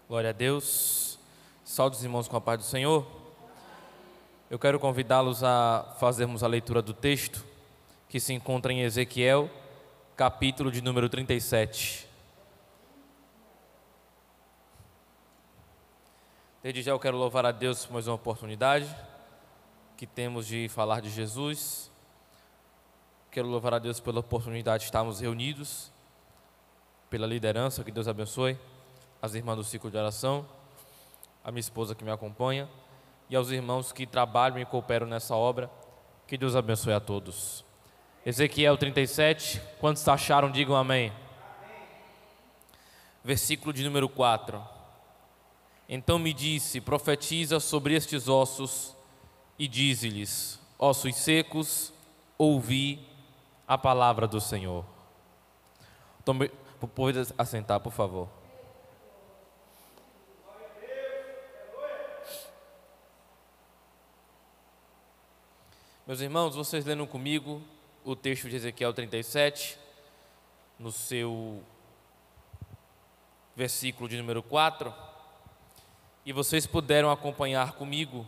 Glória a Deus. Saúde os irmãos com a paz do Senhor. Eu quero convidá-los a fazermos a leitura do texto que se encontra em Ezequiel, capítulo de número 37. Desde já eu quero louvar a Deus por mais uma oportunidade que temos de falar de Jesus. Quero louvar a Deus pela oportunidade de estarmos reunidos, pela liderança, que Deus abençoe, as irmãs do ciclo de oração, a minha esposa que me acompanha e aos irmãos que trabalham e cooperam nessa obra, que Deus abençoe a todos. Ezequiel 37, quantos acharam, digam amém. Versículo de número 4. Então me disse, profetiza sobre estes ossos e dize-lhes, ossos secos, ouvi a palavra do Senhor. Pode assentar, por favor. Meus irmãos, vocês lendo comigo o texto de Ezequiel 37, no seu versículo de número 4, e vocês puderam acompanhar comigo.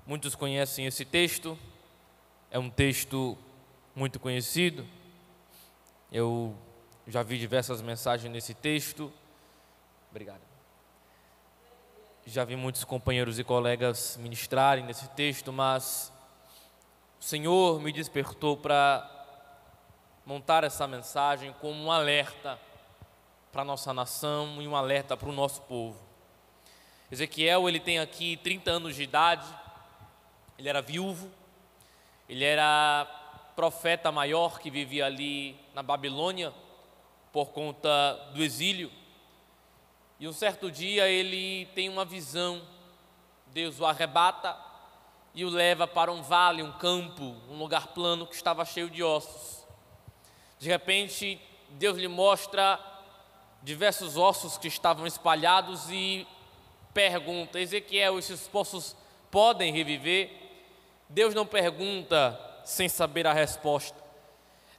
Muitos conhecem esse texto, é um texto muito conhecido. Eu já vi diversas mensagens nesse texto. Obrigado. Já vi muitos companheiros e colegas ministrarem nesse texto, mas o Senhor me despertou para montar essa mensagem como um alerta para a nossa nação e um alerta para o nosso povo. Ezequiel, ele tem aqui 30 anos de idade, ele era viúvo, ele era profeta maior que vivia ali na Babilônia por conta do exílio. E um certo dia ele tem uma visão, Deus o arrebata e o leva para um vale, um campo, um lugar plano que estava cheio de ossos. De repente, Deus lhe mostra diversos ossos que estavam espalhados e pergunta, Ezequiel, esses ossos podem reviver? Deus não pergunta sem saber a resposta.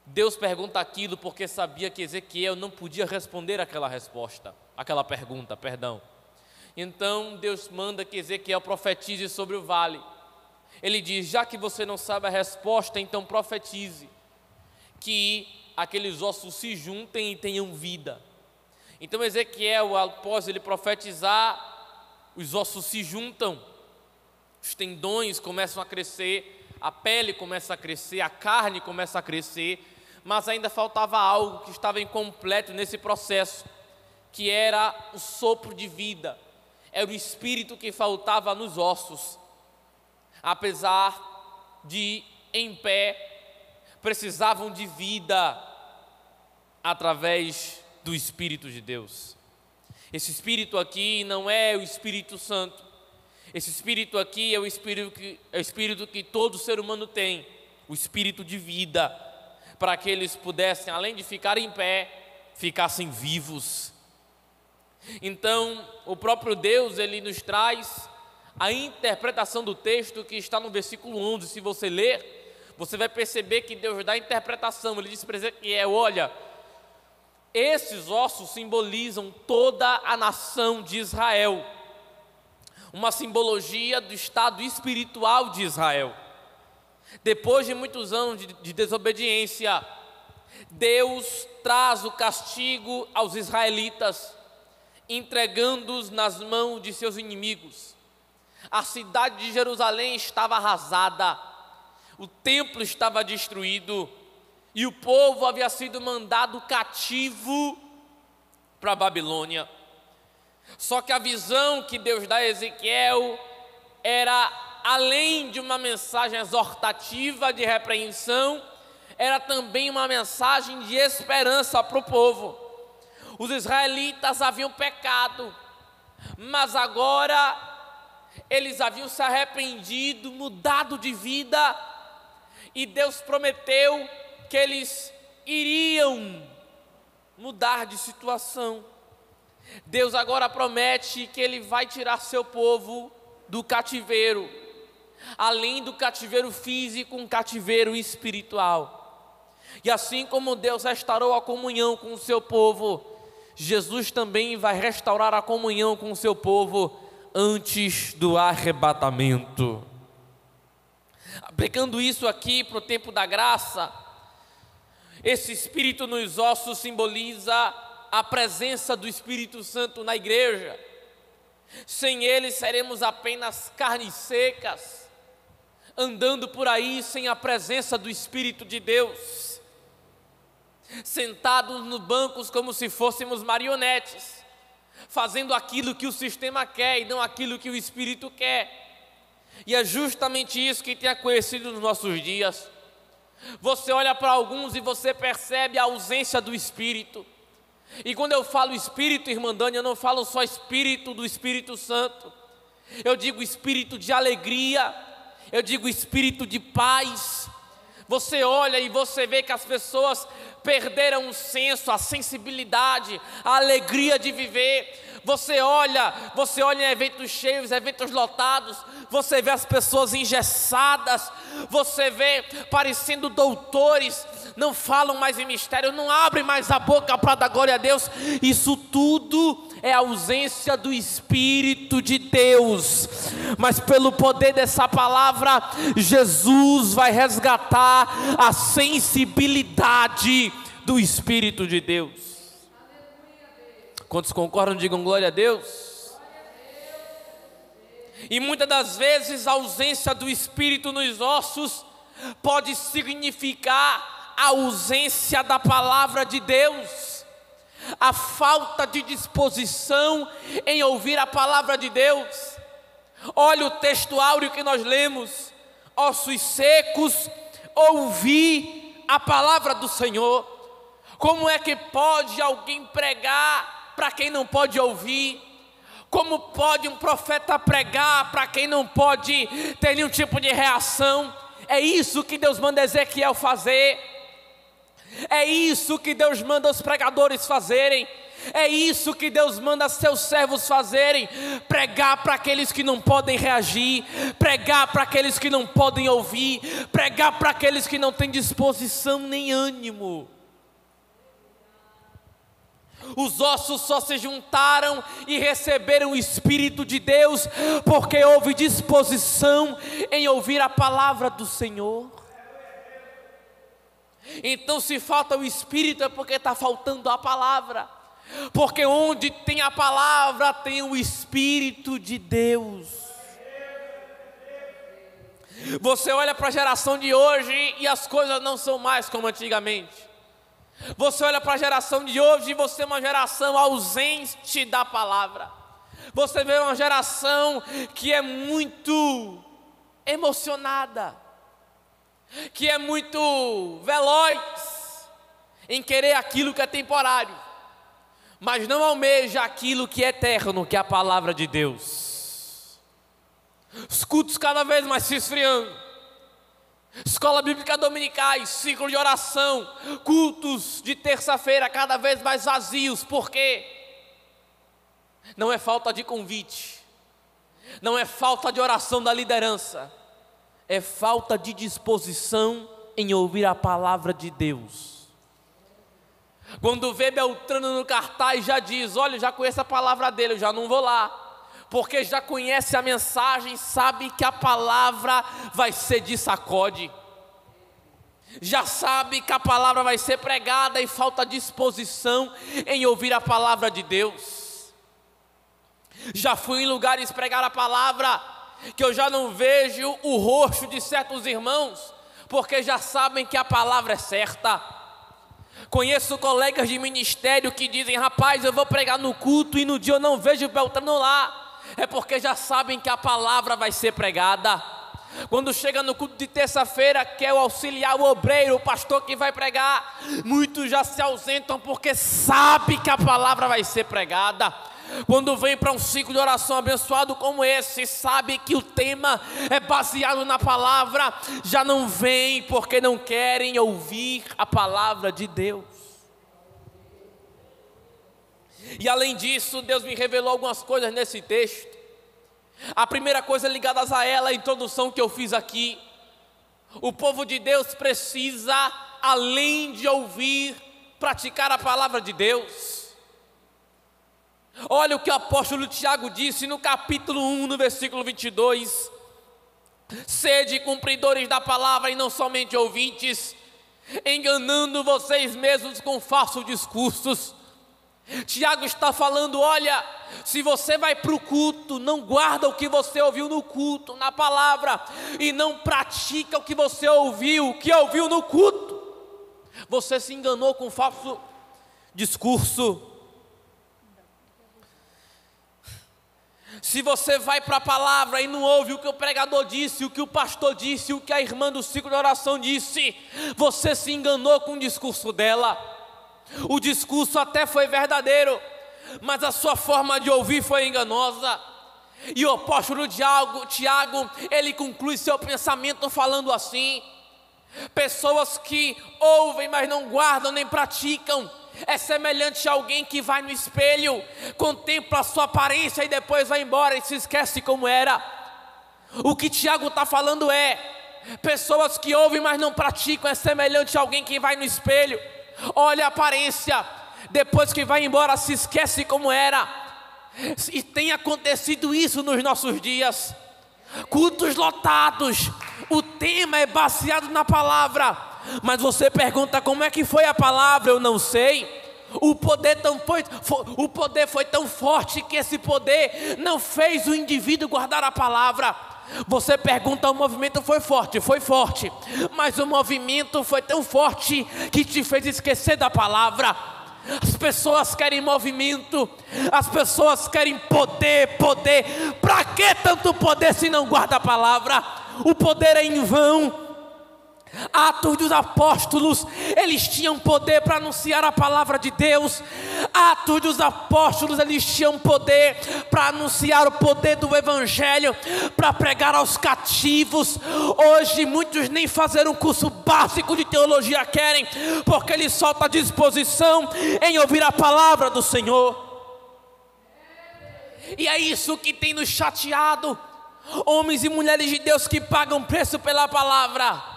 Deus pergunta aquilo porque sabia que Ezequiel não podia responder aquela pergunta. Então Deus manda que Ezequiel profetize sobre o vale. Ele diz, já que você não sabe a resposta, então profetize que aqueles ossos se juntem e tenham vida. Então Ezequiel, após ele profetizar, os ossos se juntam, os tendões começam a crescer, a pele começa a crescer, a carne começa a crescer, mas ainda faltava algo que estava incompleto nesse processo, que era o sopro de vida, era o espírito que faltava nos ossos. Apesar de em pé, precisavam de vida através do Espírito de Deus. Esse Espírito aqui não é o Espírito Santo, esse Espírito aqui é o Espírito que todo ser humano tem, o Espírito de vida, para que eles pudessem, além de ficar em pé, ficassem vivos. Então, o próprio Deus, ele nos traz a interpretação do texto que está no versículo 11. Se você ler, você vai perceber que Deus dá a interpretação. Ele diz para Ezequiel, olha, esses ossos simbolizam toda a nação de Israel, uma simbologia do estado espiritual de Israel. Depois de muitos anos de desobediência, Deus traz o castigo aos israelitas, entregando-os nas mãos de seus inimigos. A cidade de Jerusalém estava arrasada, o templo estava destruído e o povo havia sido mandado cativo para a Babilônia. Só que a visão que Deus dá a Ezequiel era, além de uma mensagem exortativa de repreensão, era também uma mensagem de esperança para o povo. Os israelitas haviam pecado, mas agora eles haviam se arrependido, mudado de vida, e Deus prometeu que eles iriam mudar de situação. Deus agora promete que Ele vai tirar seu povo do cativeiro, além do cativeiro físico, um cativeiro espiritual. E assim como Deus restaurou a comunhão com o seu povo, Jesus também vai restaurar a comunhão com o seu povo antes do arrebatamento. Aplicando isso aqui para o tempo da graça, esse Espírito nos ossos simboliza a presença do Espírito Santo na igreja. Sem ele seremos apenas carnes secas, andando por aí sem a presença do Espírito de Deus, sentados nos bancos como se fôssemos marionetes, fazendo aquilo que o sistema quer e não aquilo que o Espírito quer. E é justamente isso que tem acontecido nos nossos dias. Você olha para alguns e você percebe a ausência do Espírito. E quando eu falo Espírito, irmã Dani, eu não falo só Espírito do Espírito Santo. Eu digo Espírito de alegria, eu digo Espírito de paz. Você olha e você vê que as pessoas perderam o senso, a sensibilidade, a alegria de viver. Você olha em eventos cheios, eventos lotados, você vê as pessoas engessadas, você vê parecendo doutores, não falam mais em mistério, não abrem mais a boca para dar glória a Deus. Isso tudo é a ausência do Espírito de Deus. Mas pelo poder dessa palavra, Jesus vai resgatar a sensibilidade do Espírito de Deus. Quantos concordam, digam glória a Deus. E muitas das vezes a ausência do Espírito nos ossos pode significar a ausência da palavra de Deus, a falta de disposição em ouvir a palavra de Deus. Olha o texto áureo que nós lemos: ossos secos, ouvir a palavra do Senhor. Como é que pode alguém pregar para quem não pode ouvir? Como pode um profeta pregar para quem não pode ter nenhum tipo de reação? É isso que Deus manda Ezequiel fazer. É isso que Deus manda os pregadores fazerem. É isso que Deus manda seus servos fazerem: pregar para aqueles que não podem reagir, pregar para aqueles que não podem ouvir, pregar para aqueles que não têm disposição nem ânimo. Os ossos só se juntaram e receberam o Espírito de Deus porque houve disposição em ouvir a palavra do Senhor. Então, se falta o Espírito, é porque está faltando a palavra. Porque onde tem a palavra, tem o Espírito de Deus. Você olha para a geração de hoje e as coisas não são mais como antigamente. Você olha para a geração de hoje e você é uma geração ausente da palavra. Você vê uma geração que é muito emocionada, que é muito veloz em querer aquilo que é temporário, mas não almeja aquilo que é eterno, que é a palavra de Deus. Os cultos cada vez mais se esfriando. Escola bíblica dominicais, ciclo de oração, cultos de terça-feira cada vez mais vazios. Por quê? Não é falta de convite, não é falta de oração da liderança, é falta de disposição em ouvir a palavra de Deus. Quando vê Beltrano no cartaz, já diz: olha, já conheço a palavra dele, eu já não vou lá, porque já conhece a mensagem, sabe que a palavra vai ser de sacode, já sabe que a palavra vai ser pregada e falta disposição em ouvir a palavra de Deus. Já fui em lugares pregar a palavra que eu já não vejo o rosto de certos irmãos, porque já sabem que a palavra é certa. Conheço colegas de ministério que dizem: rapaz, eu vou pregar no culto e no dia eu não vejo o Beltrano lá. É porque já sabem que a palavra vai ser pregada. Quando chega no culto de terça-feira, quer o auxiliar, o obreiro, o pastor que vai pregar, muitos já se ausentam porque sabe que a palavra vai ser pregada. Quando vem para um ciclo de oração abençoado como esse, sabe que o tema é baseado na palavra, já não vem porque não querem ouvir a palavra de Deus. E além disso, Deus me revelou algumas coisas nesse texto. A primeira coisa ligada a ela, a introdução que eu fiz aqui: o povo de Deus precisa, além de ouvir, praticar a palavra de Deus. Olha o que o apóstolo Tiago disse no capítulo 1, no versículo 22. Sede cumpridores da palavra e não somente ouvintes, enganando vocês mesmos com falsos discursos. Tiago está falando, olha, se você vai para o culto, não guarda o que você ouviu no culto, na palavra, e não pratica o que você ouviu, no culto, você se enganou com falso discurso. Se você vai para a palavra e não ouve o que o pregador disse, o que o pastor disse, o que a irmã do ciclo de oração disse, você se enganou com o discurso dela. O discurso até foi verdadeiro, mas a sua forma de ouvir foi enganosa. E o apóstolo Tiago, ele conclui seu pensamento falando assim: pessoas que ouvem, mas não guardam nem praticam, é semelhante a alguém que vai no espelho, contempla a sua aparência e depois vai embora e se esquece como era. O que Tiago está falando é: pessoas que ouvem, mas não praticam, é semelhante a alguém que vai no espelho, olha a aparência, depois que vai embora se esquece como era. E tem acontecido isso nos nossos dias. Cultos lotados, o tema é baseado na palavra, mas você pergunta como é que foi a palavra, eu não sei. O poder foi tão forte que esse poder não fez o indivíduo guardar a palavra. Você pergunta, o movimento foi forte, mas o movimento foi tão forte que te fez esquecer da palavra. As pessoas querem movimento, as pessoas querem poder. Para que tanto poder se não guarda a palavra? O poder é em vão. Atos dos Apóstolos, eles tinham poder para anunciar a palavra de Deus. Atos dos Apóstolos, eles tinham poder para anunciar o poder do Evangelho, para pregar aos cativos. Hoje muitos nem fazer um curso básico de teologia querem, porque eles só estão à disposição em ouvir a palavra do Senhor. E é isso que tem nos chateado, homens e mulheres de Deus que pagam preço pela palavra.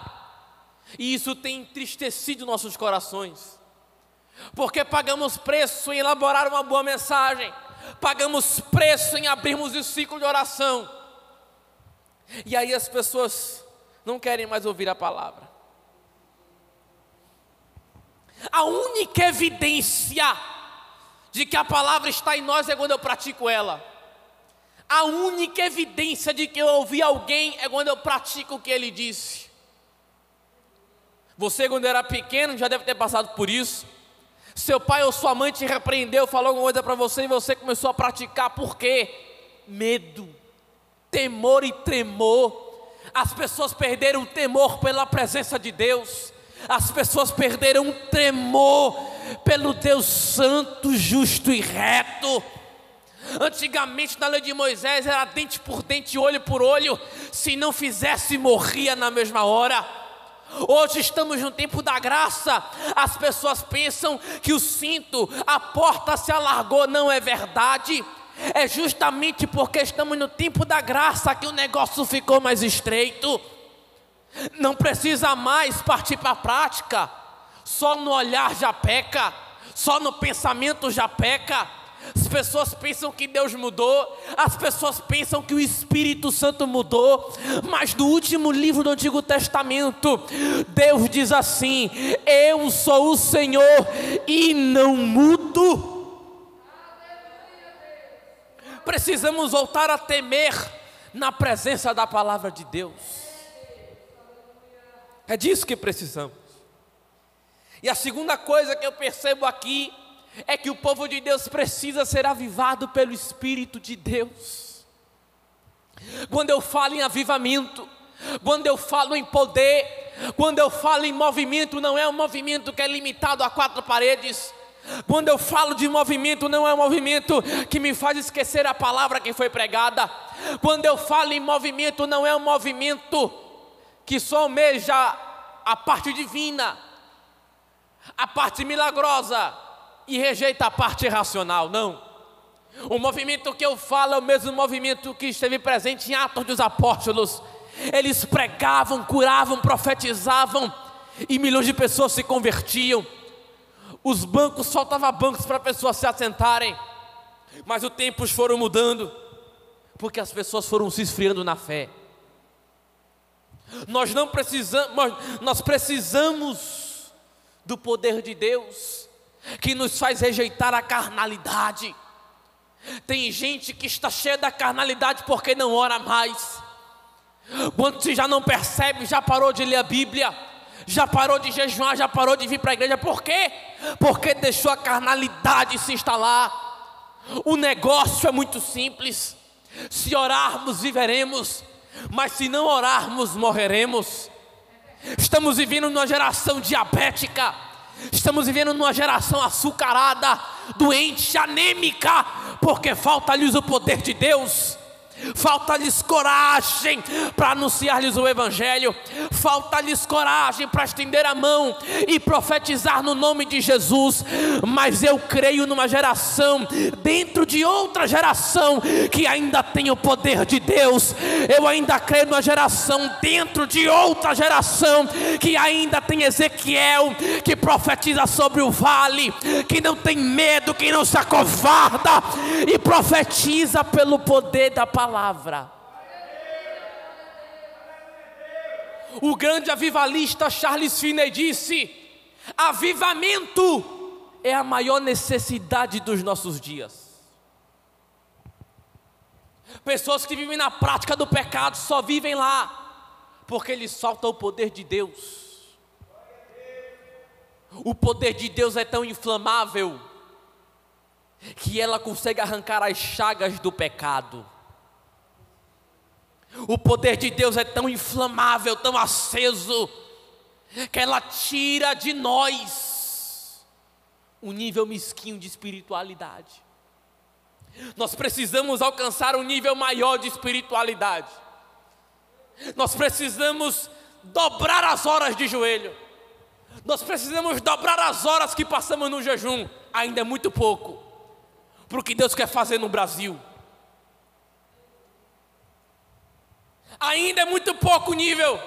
E isso tem entristecido nossos corações, porque pagamos preço em elaborar uma boa mensagem, pagamos preço em abrirmos o ciclo de oração, e aí as pessoas não querem mais ouvir a palavra. A única evidência de que a palavra está em nós é quando eu pratico ela. A única evidência de que eu ouvi alguém é quando eu pratico o que ele disse. Você, quando era pequeno, já deve ter passado por isso. Seu pai ou sua mãe te repreendeu, falou alguma coisa para você e você começou a praticar. Por quê? Medo, temor e tremor. As pessoas perderam o temor pela presença de Deus. As pessoas perderam o tremor pelo Deus santo, justo e reto. Antigamente na lei de Moisés era dente por dente, olho por olho. Se não fizesse, morria na mesma hora. Hoje estamos no tempo da graça. As pessoas pensam que o cinto, a porta se alargou. Não é verdade. É justamente porque estamos no tempo da graça que o negócio ficou mais estreito. Não precisa mais partir para a prática. Só no olhar já peca, só no pensamento já peca. As pessoas pensam que Deus mudou, as pessoas pensam que o Espírito Santo mudou, mas no último livro do Antigo Testamento, Deus diz assim: eu sou o Senhor e não mudo. Precisamos voltar a temer na presença da palavra de Deus. É disso que precisamos. E a segunda coisa que eu percebo aqui é que o povo de Deus precisa ser avivado pelo Espírito de Deus. Quando eu falo em avivamento, quando eu falo em poder, quando eu falo em movimento, não é um movimento que é limitado a quatro paredes. Quando eu falo de movimento, não é um movimento que me faz esquecer a palavra que foi pregada. Quando eu falo em movimento, não é um movimento que só almeja a parte divina, a parte milagrosa, e rejeita a parte racional. Não. O movimento que eu falo é o mesmo movimento que esteve presente em Atos dos Apóstolos. Eles pregavam, curavam, profetizavam, e milhões de pessoas se convertiam. Os bancos, faltava bancos para pessoas se assentarem. Mas os tempos foram mudando, porque as pessoas foram se esfriando na fé. Nós precisamos do poder de Deus, que nos faz rejeitar a carnalidade. Tem gente que está cheia da carnalidade porque não ora mais. Quando você já não percebe, já parou de ler a Bíblia, já parou de jejuar, já parou de vir para a igreja. Por quê? Porque deixou a carnalidade se instalar. O negócio é muito simples: se orarmos, viveremos, mas se não orarmos, morreremos. Estamos vivendo numa geração diabética, estamos vivendo numa geração açucarada, doente, anêmica, porque falta-lhes o poder de Deus. Falta-lhes coragem para anunciar-lhes o Evangelho. Falta-lhes coragem para estender a mão e profetizar no nome de Jesus. Mas eu creio numa geração, dentro de outra geração, que ainda tem o poder de Deus. Eu ainda creio numa geração, dentro de outra geração, que ainda tem Ezequiel, que profetiza sobre o vale, que não tem medo, que não se acovarda, e profetiza pelo poder da palavra. O grande avivalista Charles Finney disse: avivamento é a maior necessidade dos nossos dias. Pessoas que vivem na prática do pecado só vivem lá porque lhes falta o poder de Deus. O poder de Deus é tão inflamável que ela consegue arrancar as chagas do pecado. O poder de Deus é tão inflamável, tão aceso, que ela tira de nós um nível mesquinho de espiritualidade. Nós precisamos alcançar um nível maior de espiritualidade. Nós precisamos dobrar as horas de joelho. Nós precisamos dobrar as horas que passamos no jejum. Ainda é muito pouco para o que Deus quer fazer no Brasil. Ainda é muito pouco nível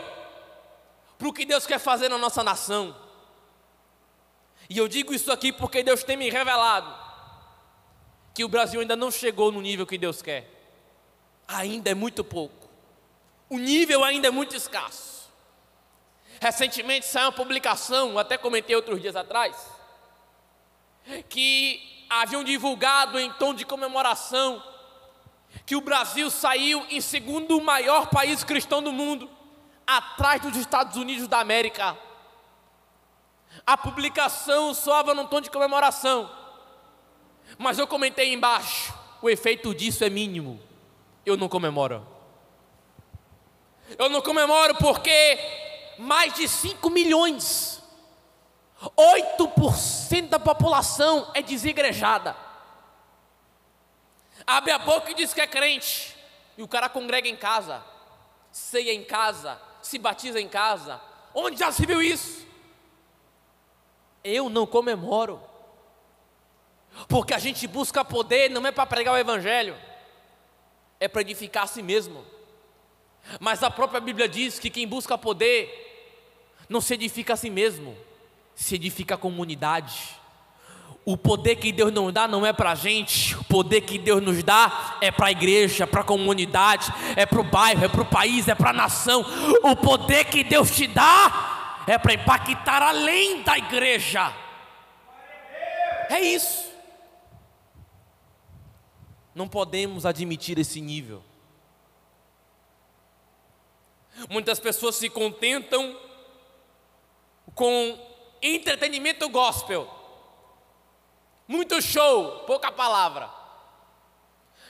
para o que Deus quer fazer na nossa nação. E eu digo isso aqui porque Deus tem me revelado que o Brasil ainda não chegou no nível que Deus quer. Ainda é muito pouco. O nível ainda é muito escasso. Recentemente saiu uma publicação, até comentei outros dias atrás, que haviam divulgado em tom de comemoração que o Brasil saiu em segundo maior país cristão do mundo, atrás dos Estados Unidos da América. A publicação soava num tom de comemoração, mas eu comentei embaixo: o efeito disso é mínimo. Eu não comemoro. Eu não comemoro porque mais de 5 milhões, 8% da população é desigrejada. Abre a boca e diz que é crente, e o cara congrega em casa, ceia em casa, se batiza em casa. Onde já se viu isso? Eu não comemoro, porque a gente busca poder não é para pregar o Evangelho, é para edificar a si mesmo. Mas a própria Bíblia diz que quem busca poder não se edifica a si mesmo, se edifica a comunidade. O poder que Deus nos dá não é para a gente, o poder que Deus nos dá é para a igreja, para a comunidade, é para o bairro, é para o país, é para a nação. O poder que Deus te dá é para impactar além da igreja. É isso. Não podemos admitir esse nível. Muitas pessoas se contentam com entretenimento gospel. Muito show, pouca palavra.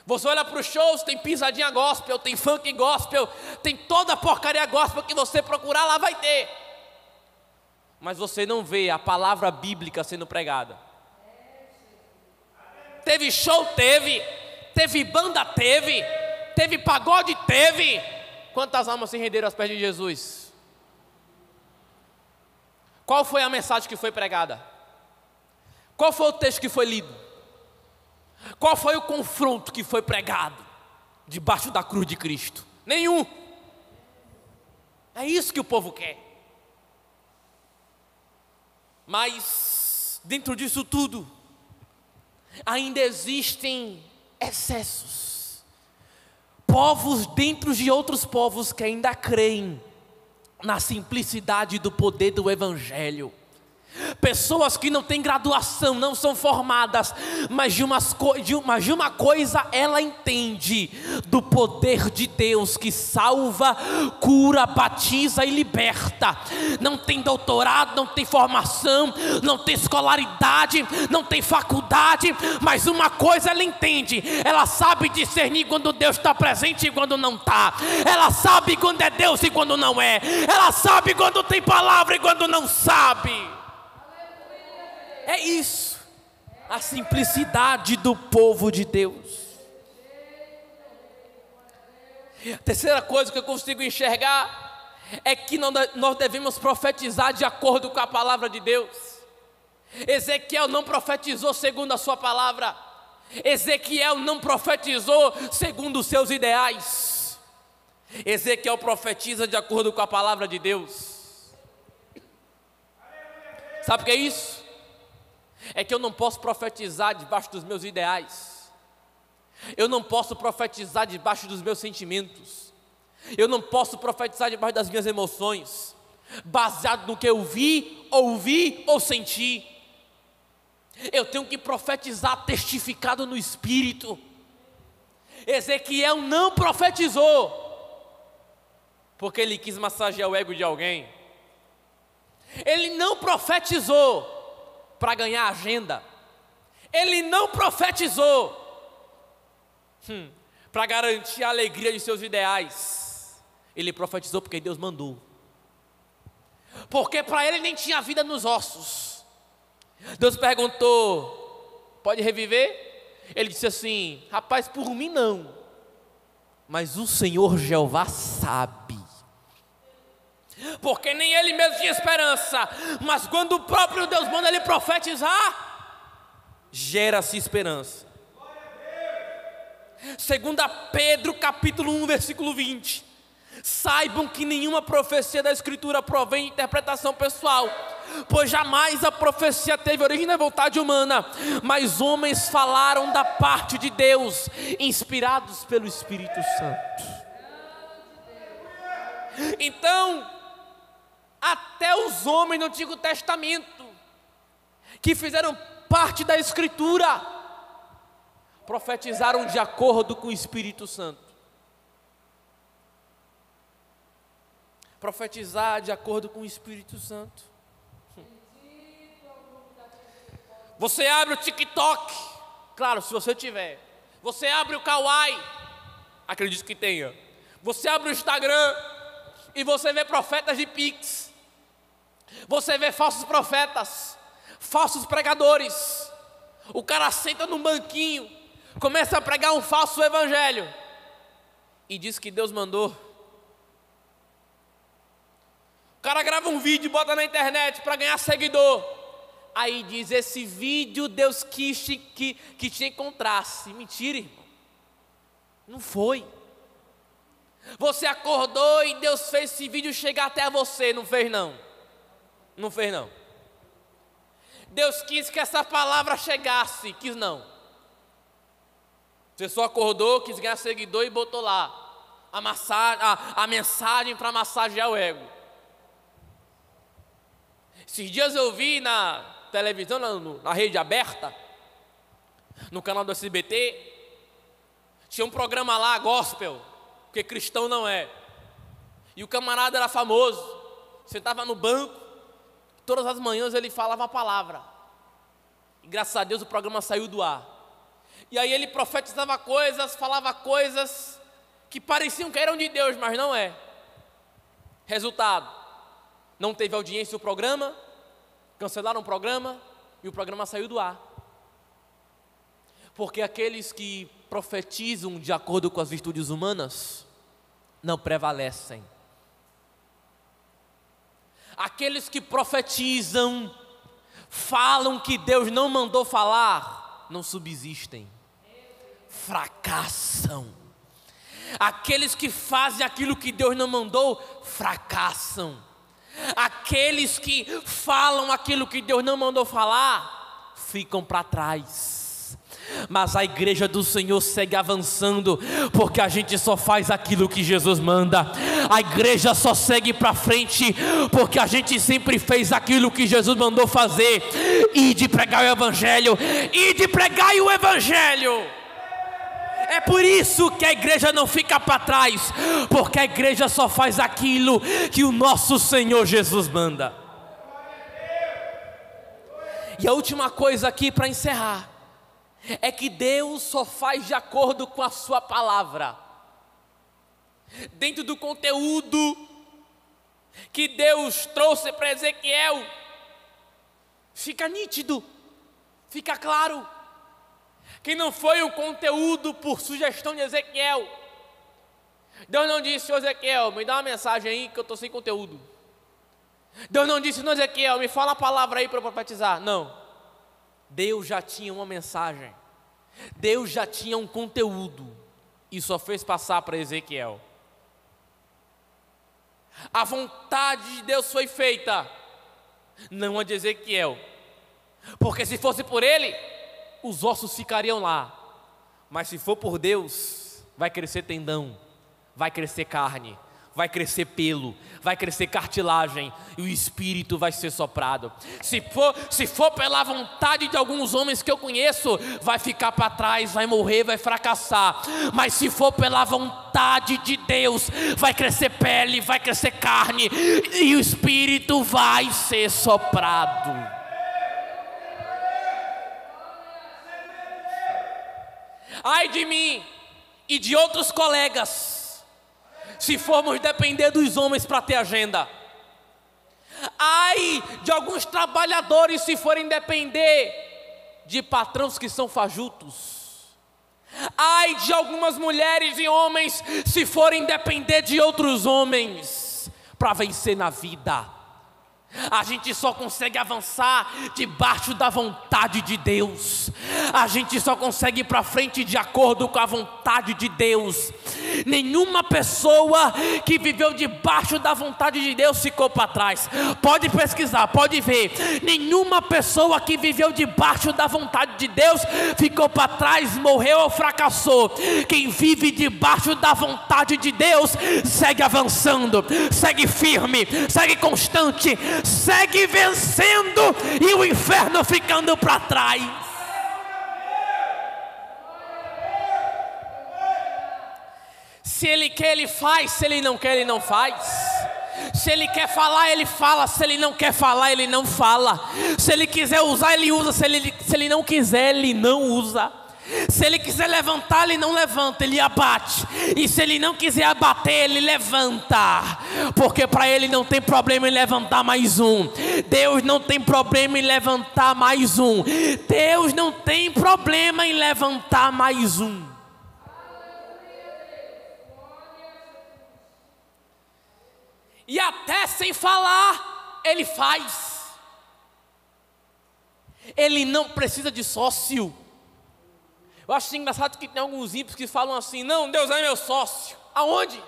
Você olha para os shows, tem pisadinha gospel, tem funk gospel, tem toda a porcaria gospel que você procurar, lá vai ter. Mas você não vê a palavra bíblica sendo pregada. Teve show? Teve banda? Teve pagode? Teve. Quantas almas se renderam aos pés de Jesus? Qual foi a mensagem que foi pregada? Qual foi o texto que foi lido? Qual foi o confronto que foi pregado debaixo da cruz de Cristo? Nenhum. É isso que o povo quer. Mas dentro disso tudo ainda existem excessos. Povos dentro de outros povos que ainda creem na simplicidade do poder do Evangelho. Pessoas que não têm graduação, não são formadas, mas de uma coisa ela entende: do poder de Deus que salva, cura, batiza e liberta. Não tem doutorado, não tem formação, não tem escolaridade, não tem faculdade, mas uma coisa ela entende: ela sabe discernir quando Deus está presente e quando não está. Ela sabe quando é Deus e quando não é. Ela sabe quando tem palavra e quando não sabe. É isso, a simplicidade do povo de Deus. A terceira coisa que eu consigo enxergar é que nós devemos profetizar de acordo com a palavra de Deus. Ezequiel não profetizou segundo a sua palavra. Ezequiel não profetizou segundo os seus ideais. Ezequiel profetiza de acordo com a palavra de Deus. Sabe o que é isso? É que eu não posso profetizar debaixo dos meus ideais. Eu não posso profetizar debaixo dos meus sentimentos. Eu não posso profetizar debaixo das minhas emoções, baseado no que eu vi, ouvi ou senti. Eu tenho que profetizar testificado no Espírito. Ezequiel não profetizou porque ele quis massagear o ego de alguém. Ele não profetizou para ganhar agenda. Ele não profetizou para garantir a alegria de seus ideais. Ele profetizou porque Deus mandou. Porque para ele nem tinha vida nos ossos. Deus perguntou: pode reviver? Ele disse assim: rapaz, por mim não, mas o Senhor Jeová sabe. Porque nem ele mesmo tinha esperança, mas quando o próprio Deus manda ele profetizar, gera-se esperança. 2 Pedro capítulo 1 versículo 20: saibam que nenhuma profecia da Escritura provém de interpretação pessoal, pois jamais a profecia teve origem na vontade humana, mas homens falaram da parte de Deus, inspirados pelo Espírito Santo. Então, até os homens do Antigo Testamento, que fizeram parte da Escritura, profetizaram de acordo com o Espírito Santo. Profetizar de acordo com o Espírito Santo. Você abre o TikTok, claro, se você tiver. Você abre o Kawaii, acredito que tenha. Você abre o Instagram e você vê profetas de Pix. Você vê falsos profetas, falsos pregadores. O cara senta num banquinho, começa a pregar um falso evangelho e diz que Deus mandou. O cara grava um vídeo e bota na internet para ganhar seguidor. Aí diz: esse vídeo Deus quis que te encontrasse. Mentira, irmão. Não foi. Você acordou e Deus fez esse vídeo chegar até você. Não fez não. Não fez não. Deus quis que essa palavra chegasse. Quis não. Você só acordou, quis ganhar seguidor e botou lá a mensagem para massagear o ego. Esses dias eu vi na televisão, na rede aberta, no canal do SBT, tinha um programa lá, gospel, porque cristão não é. E o camarada era famoso, sentava no banco, todas as manhãs ele falava a palavra. E graças a Deus o programa saiu do ar. E aí ele profetizava coisas, falava coisas que pareciam que eram de Deus, mas não é. Resultado: não teve audiência o programa, cancelaram o programa e o programa saiu do ar. Porque aqueles que profetizam de acordo com as virtudes humanas não prevalecem. Aqueles que profetizam, falam que Deus não mandou falar, não subsistem, fracassam. Aqueles que fazem aquilo que Deus não mandou, fracassam. Aqueles que falam aquilo que Deus não mandou falar, ficam para trás. Mas a igreja do Senhor segue avançando, porque a gente só faz aquilo que Jesus manda. A igreja só segue para frente, porque a gente sempre fez aquilo que Jesus mandou fazer. E de pregar o Evangelho, e de pregar o Evangelho. É por isso que a igreja não fica para trás, porque a igreja só faz aquilo que o nosso Senhor Jesus manda. E a última coisa aqui para encerrar, é que Deus só faz de acordo com a sua palavra. Dentro do conteúdo que Deus trouxe para Ezequiel, fica nítido, fica claro, que não foi um conteúdo por sugestão de Ezequiel. Deus não disse: ô Ezequiel, me dá uma mensagem aí que eu estou sem conteúdo. Deus não disse: não, Ezequiel, me fala a palavra aí para eu profetizar. Não. Deus já tinha uma mensagem, Deus já tinha um conteúdo, e só fez passar para Ezequiel. A vontade de Deus foi feita, não a de Ezequiel, porque se fosse por ele, os ossos ficariam lá. Mas se for por Deus, vai crescer tendão, vai crescer carne, vai crescer pelo, vai crescer cartilagem, e o espírito vai ser soprado. Se for pela vontade de alguns homens que eu conheço, vai ficar para trás, vai morrer, vai fracassar. Mas se for pela vontade de Deus, vai crescer pele, vai crescer carne, e o espírito vai ser soprado. Ai de mim e de outros colegas, se formos depender dos homens para ter agenda. Ai de alguns trabalhadores se forem depender de patrões que são fajutos. Ai de algumas mulheres e homens se forem depender de outros homens para vencer na vida. A gente só consegue avançar debaixo da vontade de Deus. A gente só consegue ir para frente de acordo com a vontade de Deus. Nenhuma pessoa que viveu debaixo da vontade de Deus ficou para trás. Pode pesquisar, pode ver. Nenhuma pessoa que viveu debaixo da vontade de Deus ficou para trás, morreu ou fracassou. Quem vive debaixo da vontade de Deus segue avançando, segue firme, segue constante, segue vencendo, e o inferno ficando para trás. Se ele quer, ele faz. Se ele não quer, ele não faz. Se ele quer falar, ele fala. Se ele não quer falar, ele não fala. Se ele quiser usar, ele usa. Se ele não quiser, ele não usa. Se ele quiser levantar, ele não levanta, ele abate. E se ele não quiser abater, ele levanta. Porque para ele não tem problema em levantar mais um. Deus não tem problema em levantar mais um. Deus não tem problema em levantar mais um. E até sem falar, ele faz. Ele não precisa de sócio. Eu acho engraçado que tem alguns ímpios que falam assim: não, Deus é meu sócio. Aonde?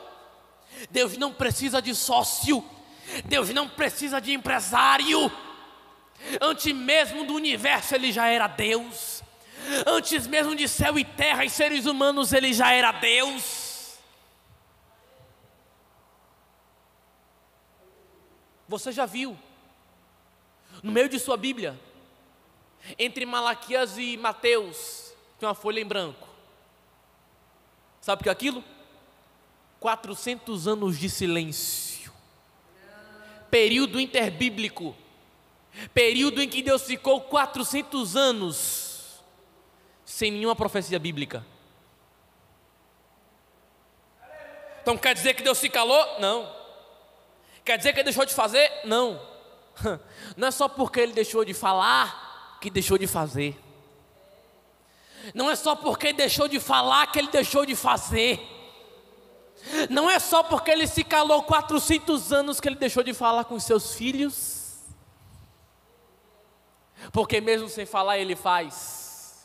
Deus não precisa de sócio. Deus não precisa de empresário. Antes mesmo do universo ele já era Deus. Antes mesmo de céu e terra e seres humanos ele já era Deus. Você já viu, no meio de sua Bíblia, entre Malaquias e Mateus, tem uma folha em branco. Sabe o que é aquilo? 400 anos de silêncio. Período interbíblico. Período em que Deus ficou 400 anos sem nenhuma profecia bíblica. Então quer dizer que Deus se calou? Não. Quer dizer que ele deixou de fazer? Não. Não é só porque ele deixou de falar que deixou de fazer. Não é só porque ele deixou de falar que ele deixou de fazer. Não é só porque ele se calou 400 anos que ele deixou de falar com os seus filhos. Porque mesmo sem falar ele faz.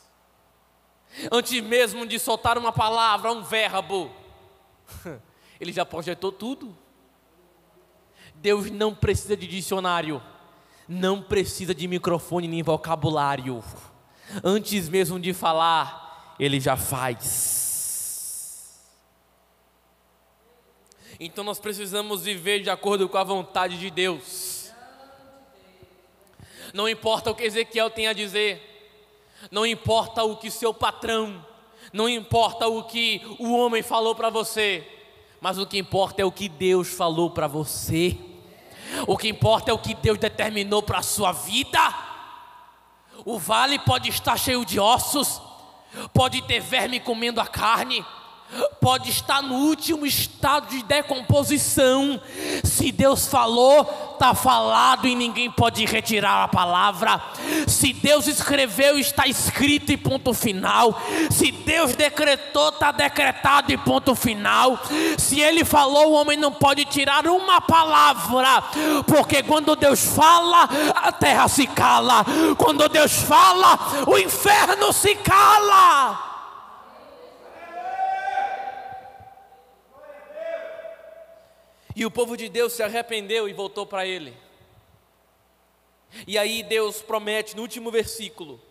Antes mesmo de soltar uma palavra, um verbo, ele já projetou tudo. Deus não precisa de dicionário, não precisa de microfone nem vocabulário. Antes mesmo de falar, Ele já faz. Então nós precisamos viver de acordo com a vontade de Deus. Não importa o que Ezequiel tem a dizer, não importa o que seu patrão, não importa o que o homem falou para você, mas o que importa é o que Deus falou para você. O que importa é o que Deus determinou para a sua vida. O vale pode estar cheio de ossos, pode ter verme comendo a carne, pode estar no último estado de decomposição. Se Deus falou, está falado e ninguém pode retirar a palavra. Se Deus escreveu, está escrito e ponto final. Se Deus decretou, está decretado e ponto final. Se Ele falou, o homem não pode tirar uma palavra, porque quando Deus fala, a terra se cala. Quando Deus fala, o inferno se cala. E o povo de Deus se arrependeu e voltou para Ele. E aí Deus promete no último versículo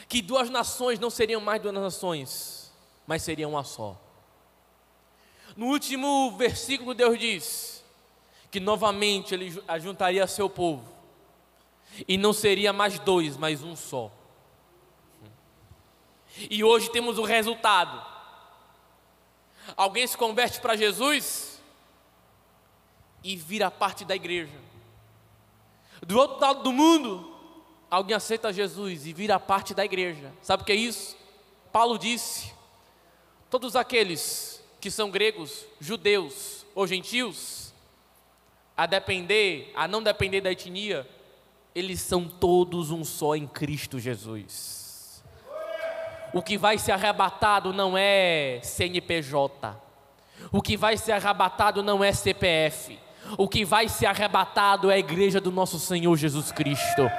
que duas nações não seriam mais duas nações, mas seriam uma só. No último versículo Deus diz que novamente Ele ajuntaria seu povo, e não seria mais dois, mas um só. E hoje temos o resultado. Alguém se converte para Jesus e vira parte da igreja. Do outro lado do mundo, alguém aceita Jesus e vira parte da igreja. Sabe o que é isso? Paulo disse: todos aqueles que são gregos, judeus ou gentios, a não depender da etnia, eles são todos um só em Cristo Jesus. O que vai ser arrebatado não é CNPJ, o que vai ser arrebatado não é CPF, o que vai ser arrebatado é a igreja do nosso Senhor Jesus Cristo.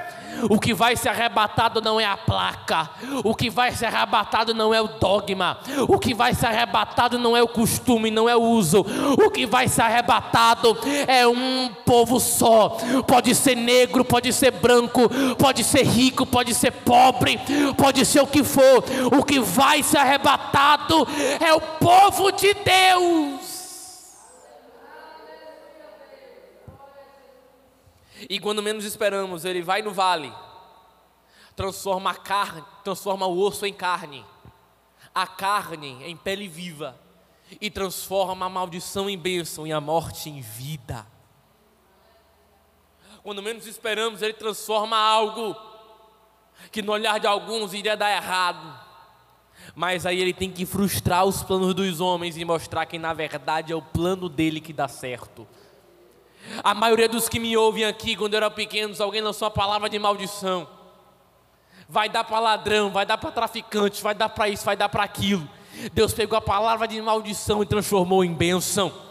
O que vai ser arrebatado não é a placa, o que vai ser arrebatado não é o dogma, o que vai ser arrebatado não é o costume, não é o uso. O que vai ser arrebatado é um povo só. Pode ser negro, pode ser branco, pode ser rico, pode ser pobre, pode ser o que for. O que vai ser arrebatado é o povo de Deus. E quando menos esperamos, Ele vai no vale, transforma a carne, transforma o osso em carne, a carne em pele viva, e transforma a maldição em bênção e a morte em vida. Quando menos esperamos, Ele transforma algo que no olhar de alguns iria dar errado, mas aí Ele tem que frustrar os planos dos homens e mostrar que na verdade é o plano dele que dá certo. A maioria dos que me ouvem aqui, quando eu era pequeno, se alguém lançou uma palavra de maldição, vai dar para ladrão, vai dar para traficante, vai dar para isso, vai dar para aquilo. Deus pegou a palavra de maldição e transformou em bênção.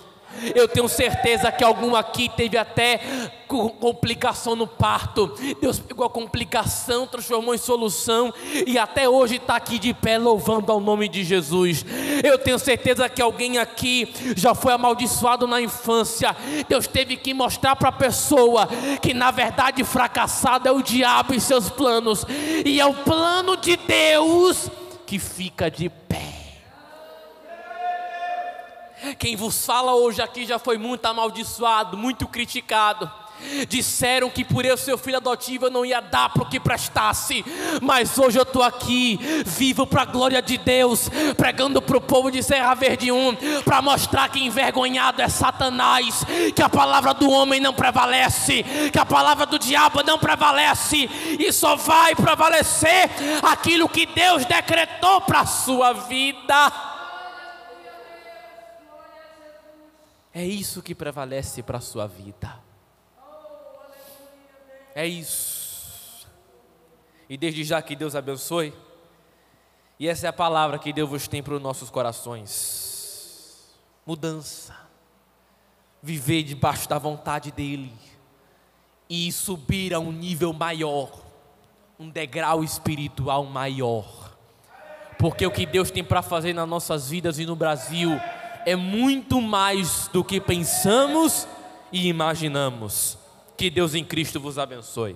Eu tenho certeza que algum aqui teve até complicação no parto. Deus pegou a complicação, transformou em solução, e até hoje está aqui de pé louvando ao nome de Jesus. Eu tenho certeza que alguém aqui já foi amaldiçoado na infância. Deus teve que mostrar para a pessoa que na verdade fracassado é o diabo e seus planos, e é o plano de Deus que fica de pé. Quem vos fala hoje aqui já foi muito amaldiçoado, muito criticado. Disseram que por eu ser o filho adotivo eu não ia dar para o que prestasse, mas hoje eu estou aqui, vivo para a glória de Deus, pregando para o povo de Serra Verde 1, para mostrar que envergonhado é Satanás, que a palavra do homem não prevalece, que a palavra do diabo não prevalece, e só vai prevalecer aquilo que Deus decretou para a sua vida. É isso que prevalece para a sua vida. É isso. E desde já que Deus abençoe. E essa é a palavra que Deus vos tem para os nossos corações. Mudança. Viver debaixo da vontade dEle. E subir a um nível maior. Um degrau espiritual maior. Porque o que Deus tem para fazer nas nossas vidas e no Brasil é muito mais do que pensamos e imaginamos. Que Deus em Cristo vos abençoe.